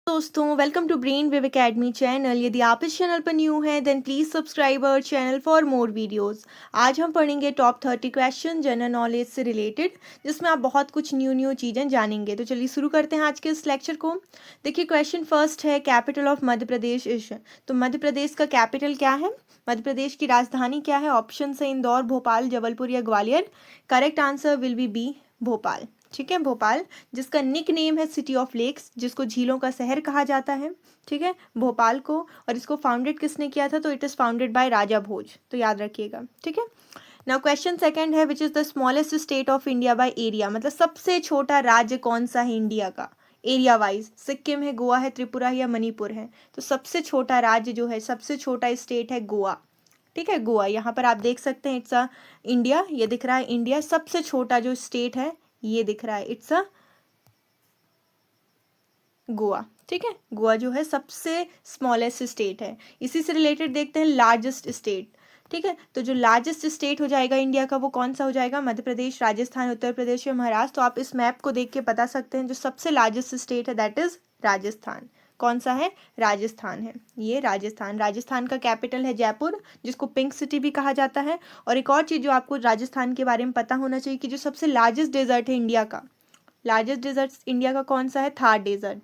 दोस्तों welcome to brain wave academy channel. यदि आप इस चैनल पर न्यू हैं then please subscribe our channel for more videos. आज हम पढ़ेंगे टॉप 30 क्वेश्चन जनरल नॉलेज से रिलेटेड, जिसमें आप बहुत कुछ न्यू चीज़ें जानेंगे। तो चलिए शुरू करते हैं आज के इस लेक्चर को। देखिए क्वेश्चन फर्स्ट है, capital of Madhya Pradesh is. तो मध्य प्रदेश का कैपिटल क्या है, मध्य प्रदेश की राजधानी क्या है? ऑप्शन है इंदौर, भोपाल, जबलपुर या Gwalior. Correct answer will be Bhopal. ठीक है, भोपाल, जिसका निक नेम है सिटी ऑफ लेक्स, जिसको झीलों का शहर कहा जाता है। ठीक है, भोपाल को। और इसको फाउंडेड किसने किया था? तो इट इज़ फाउंडेड बाय राजा भोज, तो याद रखिएगा। ठीक है, नाउ क्वेश्चन सेकंड है, which is the smallest state of India by area. मतलब सबसे छोटा राज्य कौन सा है इंडिया का एरिया वाइज? सिक्किम है, गोवा है, त्रिपुरा है या मणिपुर है? तो सबसे छोटा राज्य जो है, सबसे छोटा स्टेट है गोवा। ठीक है, गोवा। यहाँ पर आप देख सकते हैं इट्स अ इंडिया, ये दिख रहा है इंडिया। सबसे छोटा जो स्टेट है ये दिख रहा है, इट्स अ गोवा। ठीक है, गोवा जो है सबसे स्मॉलेस्ट स्टेट है। इसी से रिलेटेड देखते हैं लार्जेस्ट स्टेट। ठीक है, तो जो लार्जेस्ट स्टेट हो जाएगा इंडिया का वो कौन सा हो जाएगा? मध्य प्रदेश, राजस्थान, उत्तर प्रदेश या महाराष्ट्र। तो आप इस मैप को देख के बता सकते हैं जो सबसे लार्जेस्ट स्टेट है दैट इज राजस्थान। कौन सा है? राजस्थान है, ये राजस्थान। राजस्थान का कैपिटल है जयपुर, जिसको पिंक सिटी भी कहा जाता है। और एक और चीज़ जो आपको राजस्थान के बारे में पता होना चाहिए कि जो सबसे लार्जेस्ट डेजर्ट है इंडिया का, लार्जेस्ट डेजर्ट इंडिया का कौन सा है? थार डेजर्ट।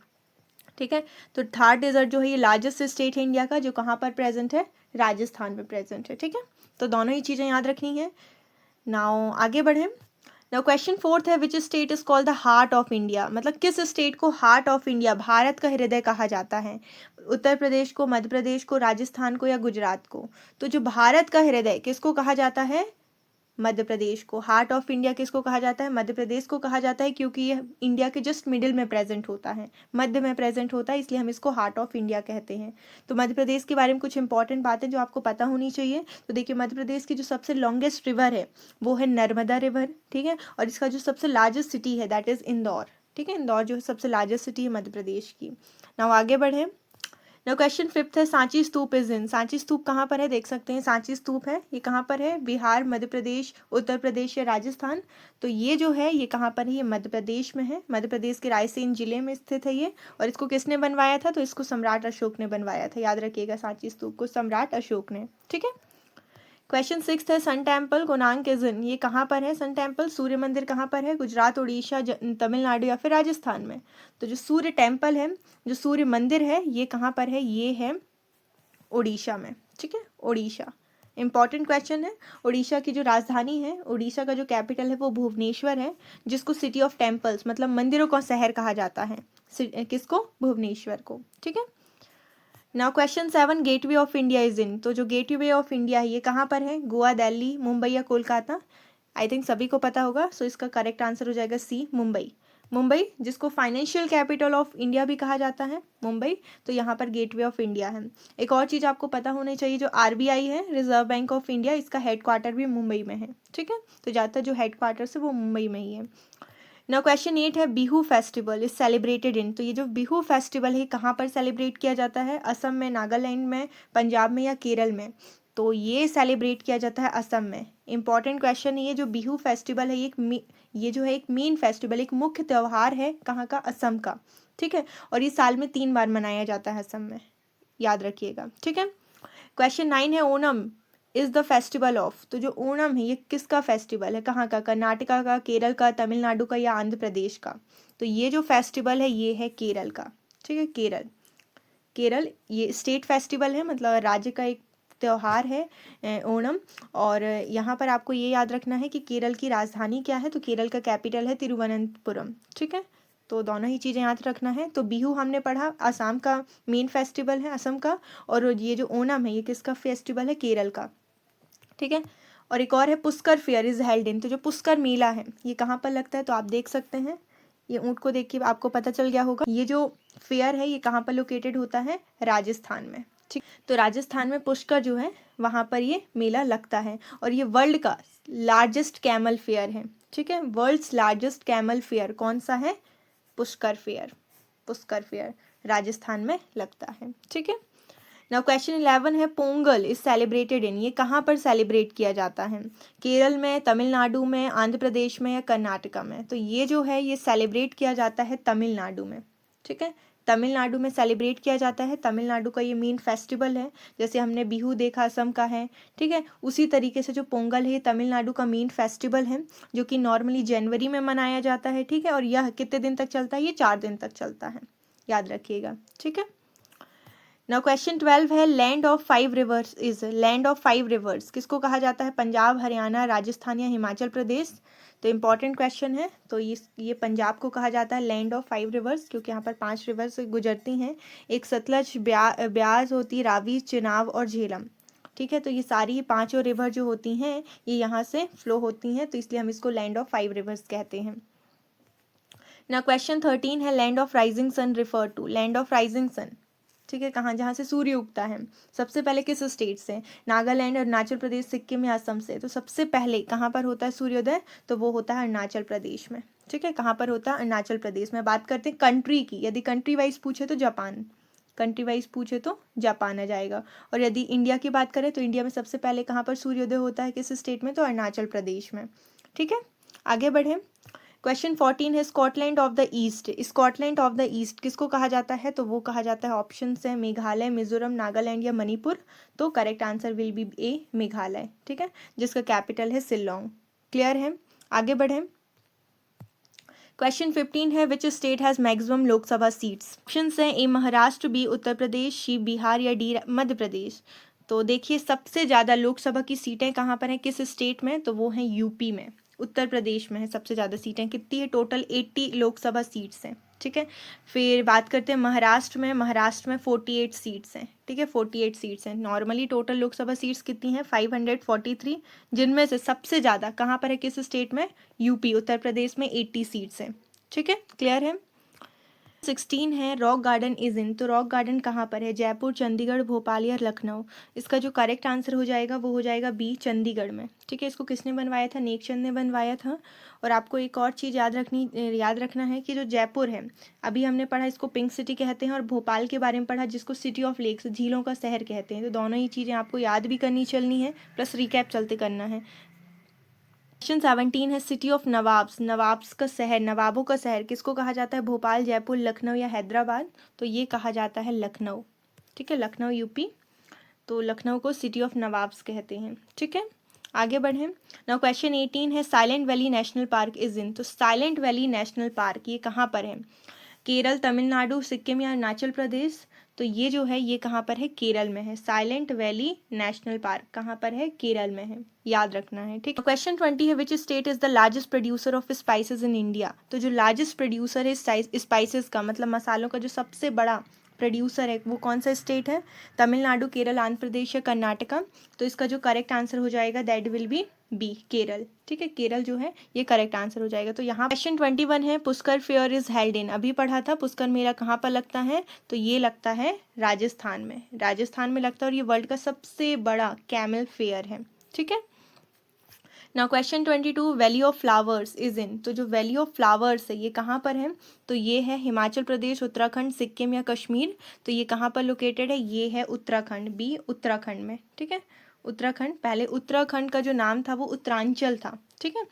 ठीक है, तो थार डेजर्ट जो है ये लार्जेस्ट स्टेट है इंडिया का, जो कहाँ पर प्रेजेंट है? राजस्थान में प्रेजेंट है। ठीक है, तो दोनों ही चीज़ें याद रखनी है। नाउ आगे बढ़ें। नाउ क्वेश्चन फोर्थ है, विच state is called the heart of India. मतलब किस स्टेट को हार्ट ऑफ इंडिया, भारत का हृदय कहा जाता है? उत्तर प्रदेश को, मध्य प्रदेश को, राजस्थान को या गुजरात को? तो जो भारत का हृदय किसको कहा जाता है? मध्य प्रदेश को। हार्ट ऑफ इंडिया किसको कहा जाता है? मध्य प्रदेश को कहा जाता है, क्योंकि यह इंडिया के जस्ट मिडिल में प्रेजेंट होता है, मध्य में प्रेजेंट होता है, इसलिए हम इसको हार्ट ऑफ इंडिया कहते हैं। तो मध्य प्रदेश के बारे में कुछ इंपॉर्टेंट बातें जो आपको पता होनी चाहिए। तो देखिए, मध्य प्रदेश की जो सबसे लॉन्गेस्ट रिवर है वो है नर्मदा रिवर। ठीक है, और इसका जो सबसे लार्जेस्ट सिटी है दैट इज इंदौर। ठीक है, इंदौर जो है सबसे लार्जेस्ट सिटी है मध्य प्रदेश की। नाउ आगे बढ़े। नाउ क्वेश्चन फिफ्थ है, सांची स्तूप इज इन। सांची स्तूप कहाँ पर है? देख सकते हैं सांची स्तूप है, ये कहाँ पर है? बिहार, मध्य प्रदेश, उत्तर प्रदेश या राजस्थान? तो ये जो है ये कहाँ पर है? ये मध्य प्रदेश में है, मध्य प्रदेश के रायसेन जिले में स्थित है ये। और इसको किसने बनवाया था? तो इसको सम्राट अशोक ने बनवाया था। याद रखिएगा, सांची स्तूप को सम्राट अशोक ने। ठीक है, क्वेश्चन सिक्स है, sun temple Konark is in. ये कहाँ पर है सन टेम्पल, सूर्य मंदिर कहाँ पर है? गुजरात, उड़ीसा, तमिलनाडु या फिर राजस्थान में? तो जो सूर्य टेम्पल है, जो सूर्य मंदिर है, ये कहाँ पर है? ये है उड़ीसा में। ठीक है, उड़ीसा। इंपॉर्टेंट क्वेश्चन है। उड़ीसा की जो राजधानी है, उड़ीसा का जो कैपिटल है वो भुवनेश्वर है, जिसको सिटी ऑफ टेम्पल्स मतलब मंदिरों का शहर कहा जाता है। किसको? भुवनेश्वर को। ठीक है, now question seven, gateway of India is in. तो जो गेटवे ऑफ इंडिया है ये कहाँ पर है? गोवा, दिल्ली, मुंबई या कोलकाता? आई थिंक सभी को पता होगा, सो इसका करेक्ट आंसर हो जाएगा सी, मुंबई। मुंबई, जिसको फाइनेंशियल कैपिटल ऑफ इंडिया भी कहा जाता है, मुंबई। तो यहाँ पर गेटवे ऑफ इंडिया है। एक और चीज़ आपको पता होनी चाहिए, जो आरबीआई है, रिजर्व बैंक ऑफ इंडिया, इसका हेडक्वार्टर भी मुंबई में है। ठीक है, तो ज़्यादातर जो हेडक्वार्टर है वो मुंबई में ही है। नाउ क्वेश्चन 8 है, Bihu festival is celebrated in. तो ये जो बिहू फेस्टिवल है कहाँ पर सेलिब्रेट किया जाता है? असम में, नागालैंड में, पंजाब में या केरल में? तो ये सेलिब्रेट किया जाता है असम में। इंपॉर्टेंट क्वेश्चन है, ये जो बिहू फेस्टिवल है ये जो है एक मेन फेस्टिवल, एक मुख्य त्यौहार है कहाँ का? असम का। ठीक है, और ये साल में 3 बार मनाया जाता है असम में, याद रखिएगा। ठीक है, क्वेश्चन 9 है, Onam is the festival of. तो जो ओणम है ये किसका फेस्टिवल है? कहाँ का? कर्नाटका का, केरल का, तमिलनाडु का या आंध्र प्रदेश का? तो ये जो फेस्टिवल है ये है केरल का। ठीक है, केरल। केरल ये स्टेट फेस्टिवल है, मतलब राज्य का एक त्यौहार है ओणम। और यहाँ पर आपको ये याद रखना है कि केरल की राजधानी क्या है? तो केरल का कैपिटल है तिरुवनंतपुरम। ठीक है, तो दोनों ही चीज़ें याद रखना है। तो बिहू हमने पढ़ा, असम का मेन फेस्टिवल है असम का। और ये जो ओणम है ये किसका फेस्टिवल है? केरल का। ठीक है, और एक और है, Pushkar fair is held in. तो जो पुष्कर मेला है ये कहाँ पर लगता है? तो आप देख सकते हैं, ये ऊँट को देख के आपको पता चल गया होगा। ये जो फेयर है ये कहाँ पर लोकेटेड होता है? राजस्थान में। ठीक, तो राजस्थान में पुष्कर जो है वहाँ पर ये मेला लगता है। और ये वर्ल्ड का लार्जेस्ट कैमल फेयर है। ठीक है, वर्ल्ड्स लार्जेस्ट कैमल फेयर कौन सा है? पुष्कर फेयर। पुष्कर फेयर राजस्थान में लगता है। ठीक है, नाउ क्वेश्चन 11 है, पोंगल इज सेलिब्रेटेड इन। ये कहाँ पर सेलिब्रेट किया जाता है? केरल में, तमिलनाडु में, आंध्र प्रदेश में या कर्नाटका में? तो ये जो है ये सेलिब्रेट किया जाता है तमिलनाडु में। ठीक है, तमिलनाडु में सेलिब्रेट किया जाता है। तमिलनाडु का ये मेन फेस्टिवल है, जैसे हमने बिहू देखा असम का है, ठीक है, उसी तरीके से जो पोंगल है ये तमिलनाडु का मेन फेस्टिवल है, जो कि नॉर्मली जनवरी में मनाया जाता है, ठीक है। और यह कितने दिन तक चलता है? ये 4 दिन तक चलता है, याद रखिएगा, ठीक है। नाउ क्वेश्चन 12 है land of 5 reverse is, land of 5 reverse किसको कहा जाता है? पंजाब, हरियाणा, राजस्थान या हिमाचल प्रदेश? तो इंपॉर्टेंट क्वेश्चन है। तो ये पंजाब को कहा जाता है लैंड ऑफ 5 रिवर्स, क्योंकि यहाँ पर 5 रिवर्स गुजरती हैं। एक सतलज, ब्यास होती है, रावी, चिनाब और झेलम, ठीक है। तो ये सारी 5 रिवर जो होती हैं ये यहाँ से फ्लो होती हैं, तो इसलिए हम इसको लैंड ऑफ 5 रिवर्स कहते हैं। ना क्वेश्चन 13 है land of rising sun refer to, land of rising sun, ठीक है, कहाँ? जहाँ से सूर्य उगता है। सबसे पहले किस स्टेट से? नागालैंड, अरुणाचल प्रदेश, सिक्किम या असम से? तो सबसे पहले कहाँ पर होता है सूर्योदय? तो वो होता है अरुणाचल प्रदेश में, ठीक है। कहाँ पर होता है? अरुणाचल प्रदेश में। बात करते हैं कंट्री की, यदि कंट्री वाइज पूछे तो जापान, कंट्री वाइज पूछे तो जापान आ जाएगा। और यदि इंडिया की बात करें तो इंडिया में सबसे पहले कहाँ पर सूर्योदय होता है, किस स्टेट में? तो अरुणाचल प्रदेश में, ठीक है। आगे बढ़े। क्वेश्चन 14 है Scotland of the east, Scotland of the east किसको कहा जाता है? तो वो कहा जाता है, ऑप्शन है मेघालय, मिजोरम, नागालैंड या मणिपुर। तो करेक्ट आंसर विल बी ए, मेघालय, ठीक है, जिसका कैपिटल है शिलोंग। क्लियर है? आगे बढ़े। क्वेश्चन 15 है which state has maximum Lok Sabha seats? Option है ए महाराष्ट्र, बी उत्तर प्रदेश, सी बिहार या डी मध्य प्रदेश। तो देखिए सबसे ज़्यादा लोकसभा की सीटें कहाँ पर हैं, किस स्टेट में? तो वो हैं यूपी में, उत्तर प्रदेश में है सबसे ज़्यादा सीटें। कितनी है? टोटल 80 लोकसभा सीट्स हैं, ठीक है। फिर बात करते हैं महाराष्ट्र में, महाराष्ट्र में 48 सीट्स हैं, ठीक है, 48 सीट्स हैं। नॉर्मली टोटल लोकसभा सीट्स कितनी हैं? 543, जिनमें से सबसे ज़्यादा कहाँ पर है, किस स्टेट में? यूपी, उत्तर प्रदेश में 80 सीट्स हैं, ठीक है। क्लियर है? 16 है रॉक गार्डन इज इन, तो रॉक गार्डन कहाँ पर है? जयपुर, चंडीगढ़, भोपाल या लखनऊ? इसका जो करेक्ट आंसर हो जाएगा वो हो जाएगा बी, चंडीगढ़ में, ठीक है। इसको किसने बनवाया था? नेकचंद ने बनवाया था। और आपको एक और चीज़ याद रखना है कि जो जयपुर है, अभी हमने पढ़ा इसको पिंक सिटी कहते हैं, और भोपाल के बारे में पढ़ा जिसको सिटी ऑफ लेक्स, झीलों का शहर कहते हैं। तो दोनों ही चीज़ें आपको याद भी करनी चलनी है, प्लस रिकैप चलते करना है। क्वेश्चन 17 है सिटी ऑफ नवाब्स, नवाब्स का शहर, नवाबों का शहर किसको कहा जाता है? भोपाल, जयपुर, लखनऊ या हैदराबाद? तो ये कहा जाता है लखनऊ, ठीक है, लखनऊ यूपी। तो लखनऊ को सिटी ऑफ नवाब्स कहते हैं, ठीक है। आगे बढ़ें। नाउ क्वेश्चन 18 है silent valley national park is in, तो साइलेंट वैली नेशनल पार्क ये कहाँ पर है? केरल, तमिलनाडु, सिक्किम या अरुणाचल प्रदेश? तो ये जो है ये कहाँ पर है? केरल में है। साइलेंट वैली नेशनल पार्क कहाँ पर है? केरल में है, याद रखना है, ठीक है। क्वेश्चन 20 है विच state is the largest producer of spices in India? तो जो लार्जेस्ट प्रोड्यूसर है स्पाइसेस का, मतलब मसालों का जो सबसे बड़ा प्रोड्यूसर है, वो कौन सा स्टेट है? तमिलनाडु, केरल, आंध्र प्रदेश या कर्नाटका? तो इसका जो करेक्ट आंसर हो जाएगा that will be B, Kerala, ठीक है। केरल जो है ये करेक्ट आंसर हो जाएगा। तो यहाँ क्वेश्चन 21 है Pushkar fair is held in, अभी पढ़ा था पुष्कर मेला कहाँ पर लगता है? तो ये लगता है राजस्थान में, राजस्थान में लगता है, और ये वर्ल्ड का सबसे बड़ा कैमल फेयर है, ठीक है। Now question 22 valley of flowers is in, तो जो वैली ऑफ फ्लावर्स है ये कहाँ पर है? तो ये है हिमाचल प्रदेश, उत्तराखंड, सिक्किम या कश्मीर? तो ये कहाँ पर लोकेटेड है? ये है उत्तराखंड, बी, उत्तराखंड में, ठीक है, उत्तराखंड। पहले उत्तराखंड का जो नाम था वो उत्तरांचल था, ठीक है।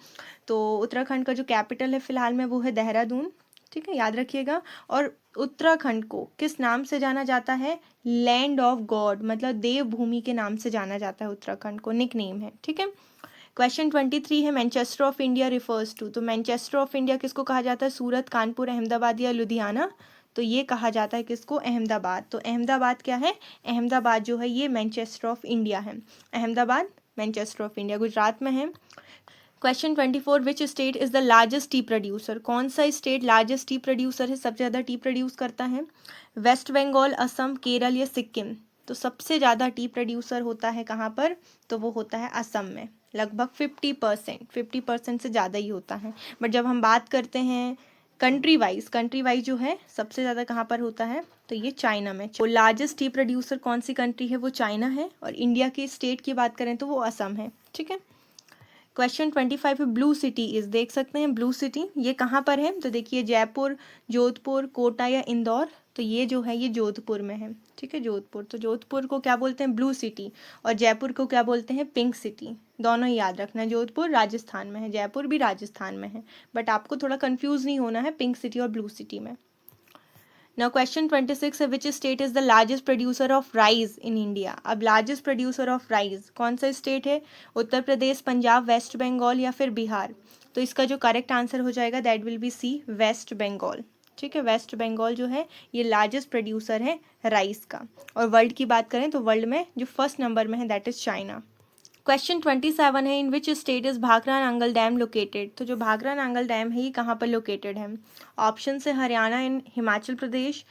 तो उत्तराखंड का जो कैपिटल है फिलहाल में वो है देहरादून, ठीक है, याद रखिएगा। और उत्तराखंड को किस नाम से जाना जाता है? लैंड ऑफ गॉड, मतलब देवभूमि के नाम से जाना जाता है उत्तराखंड को, निक नेम है, ठीक है। क्वेश्चन 23 है Manchester of India refers to, तो मैनचेस्टर ऑफ इंडिया किसको कहा जाता है? सूरत, कानपुर, अहमदाबाद या लुधियाना? तो ये कहा जाता है किसको? अहमदाबाद। तो अहमदाबाद क्या है? अहमदाबाद जो है ये मैनचेस्टर ऑफ इंडिया है, Ahmedabad Manchester of India Gujarat में है। Question 24 which state is the largest T producer, कौन सा स्टेट लार्जेस्ट टी प्रोड्यूसर है, सबसे ज़्यादा टी प्रोड्यूस करता है? वेस्ट बंगाल, असम, केरल या सिक्किम? तो सबसे ज़्यादा टी प्रोड्यूसर होता है कहाँ पर? तो वो होता है असम में, लगभग 50% से ज़्यादा ही होता है। बट जब हम बात करते हैं कंट्री वाइज जो है सबसे ज़्यादा कहाँ पर होता है? तो ये चाइना में। तो लार्जेस्ट टी प्रोड्यूसर कौन सी कंट्री है? वो चाइना है। और इंडिया की स्टेट की बात करें तो वो असम है, ठीक है। क्वेश्चन 25 है ब्लू सिटी इज, देख सकते हैं ब्लू सिटी ये कहाँ पर है? तो देखिए जयपुर, जोधपुर, कोटा या इंदौर? तो ये जो है ये जोधपुर में है, ठीक है, जोधपुर। तो जोधपुर को क्या बोलते हैं? Blue city. और जयपुर को क्या बोलते हैं? Pink city. दोनों ही याद रखना है, जोधपुर राजस्थान में है, जयपुर भी राजस्थान में है, बट आपको थोड़ा कंफ्यूज नहीं होना है पिंक सिटी और ब्लू सिटी में। नाउ क्वेश्चन 26 है, विच state is the largest producer of rice in India. अब लार्जेस्ट प्रोड्यूसर ऑफ राइस कौन सा स्टेट है? उत्तर प्रदेश, पंजाब, वेस्ट बंगाल या फिर बिहार। तो इसका जो करेक्ट आंसर हो जाएगा that will be C, West Bengal. ठीक है, वेस्ट बंगाल जो है ये लार्जेस्ट प्रोड्यूसर है राइस का। और वर्ल्ड की बात करें तो वर्ल्ड में जो फर्स्ट नंबर में है दैट इज चाइना। क्वेश्चन 27 है, in which state is Bhakra Nangal dam located. तो जो भाखरा नांगल डैम है ये कहाँ पर लोकेटेड है? ऑप्शन है Haryana and Himachal Pradesh,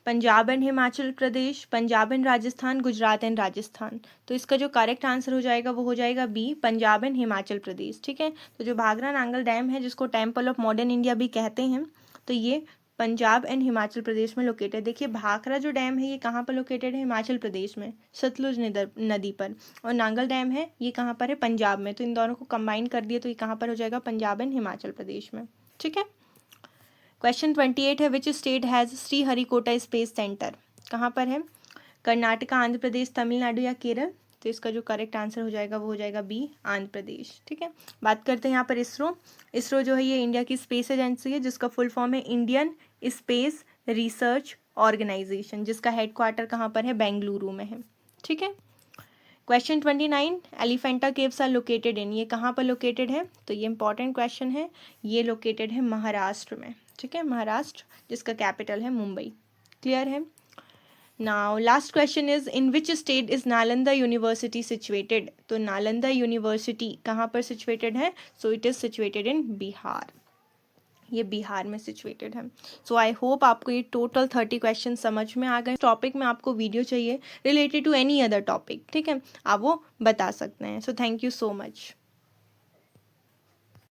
Punjab and Himachal Pradesh, Punjab and Rajasthan, Gujarat and Rajasthan. तो इसका जो करेक्ट आंसर हो जाएगा वो हो जाएगा बी, पंजाब एंड हिमाचल प्रदेश। ठीक है, तो जो भाखरा नांगल डैम है जिसको टेम्पल ऑफ मॉडर्न इंडिया भी कहते हैं, तो ये पंजाब एंड हिमाचल प्रदेश में लोकेटेड। देखिए भाखरा जो डैम है ये कहाँ पर लोकेटेड है? हिमाचल प्रदेश में, सतलुज नदी पर। और नांगल डैम है ये कहाँ पर है? पंजाब में। तो इन दोनों को कंबाइन कर दिए तो ये कहाँ पर हो जाएगा? पंजाब एंड हिमाचल प्रदेश में। ठीक है, क्वेश्चन 28 है, which state has Sriharikota space centre. कहाँ पर है? कर्नाटका, आंध्र प्रदेश, तमिलनाडु या केरल। तो इसका जो करेक्ट आंसर हो जाएगा वो हो जाएगा बी, आंध्र प्रदेश। ठीक है, बात करते हैं यहाँ पर इसरो। इसरो जो है ये इंडिया की स्पेस एजेंसी है जिसका फुल फॉर्म है इंडियन स्पेस रिसर्च ऑर्गेनाइजेशन, जिसका हेडक्वार्टर कहाँ पर है? बेंगलुरु में है। ठीक है, question 29, Elephanta caves are located in. ये कहाँ पर लोकेटेड है? तो ये इंपॉर्टेंट क्वेश्चन है, ये लोकेटेड है महाराष्ट्र में। ठीक है, महाराष्ट्र, जिसका कैपिटल है मुंबई। क्लियर है? Now last question is, in which state is Nalanda university situated. तो नालंदा यूनिवर्सिटी कहाँ पर सिचुएटेड है? So it is situated in Bihar, ये बिहार में सिचुएटेड है। सो आई होप आपको ये टोटल 30 क्वेश्चन समझ में आ गए। टॉपिक में आपको वीडियो चाहिए related to any other topic, ठीक है, आप वो बता सकते हैं। So thank you so much.